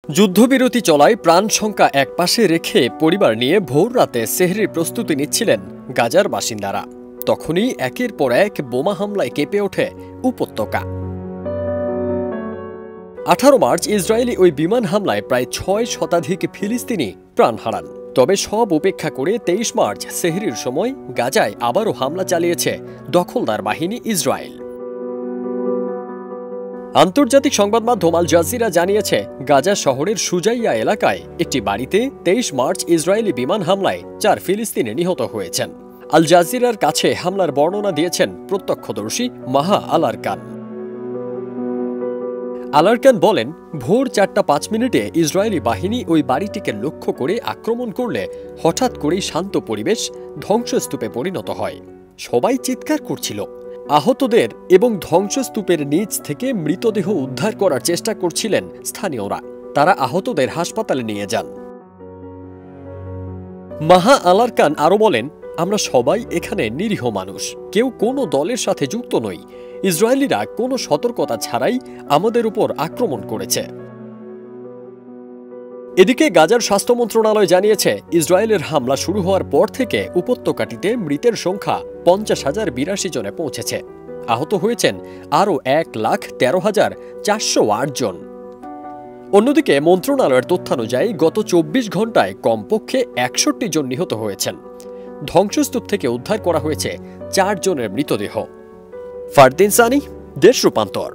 যুদ্ধবিরতি চলায় প্রাণ শঙ্কা একপাশে রেখে পরিবার নিয়ে ভোর রাতে সেহরির প্রস্তুতি নিচ্ছিলেন গাজার বাসিন্দারা। তখনই একের পর এক বোমা হামলায় কেঁপে ওঠে উপত্যকা। 18 মার্চ ইসরায়েলি ওই বিমান হামলায় প্রায় 6 শতাধিক ফিলিস্তিনি প্রাণ হারান। তবে সব উপেক্ষা করে 23 মার্চ সেহরির সময় গাজায় আবারও হামলা চালিয়েছে দখলদার বাহিনী ইসরায়েল। আন্তর্জাতিক সংবাদ মাধ্যম আল জাজিরা জানিয়েছে, গাজা শহরের সুজাইয়া এলাকায় একটি বাড়িতে 23 মার্চ ইসরায়েলি বিমান হামলায় 4 ফিলিস্তিনি নিহত হয়েছেন। আল জাজিরার কাছে হামলার বর্ণনা দিয়েছেন প্রত্যক্ষদর্শী মাহা আলারকান। আলারকান বলেন, ভোর 4:05 ইসরায়েলি বাহিনী ওই বাড়িটিকে লক্ষ্য করে আক্রমণ করলে হঠাৎ করেই শান্ত পরিবেশ ধ্বংসস্তূপে পরিণত হয়। সবাই চিৎকার করছিল। আহতদের এবং ধ্বংসস্তূপের নিচ থেকে মৃতদেহ উদ্ধার করার চেষ্টা করছিলেন স্থানীয়রা। তারা আহতদের হাসপাতালে নিয়ে যান। মাহা আলারকান আরও বলেন, আমরা সবাই এখানে নিরীহ মানুষ, কেউ কোনো দলের সাথে যুক্ত নই। ইসরায়েলিরা কোনো সতর্কতা ছাড়াই আমাদের উপর আক্রমণ করেছে। এদিকে গাজার স্বাস্থ্য মন্ত্রণালয় জানিয়েছে, ইসরায়েলের হামলা শুরু হওয়ার পর থেকে উপত্যকাটিতে মৃতের সংখ্যা 50,082 জনে পৌঁছেছে। আহত হয়েছেন আরও 1,13,408 জন। অন্যদিকে মন্ত্রণালয়ের তথ্যানুযায়ী গত 24 ঘণ্টায় কমপক্ষে 61 জন নিহত হয়েছেন। ধ্বংসস্তূপ থেকে উদ্ধার করা হয়েছে 4 জনের মৃতদেহ। ফারদিন সানি, দেশ রূপান্তর।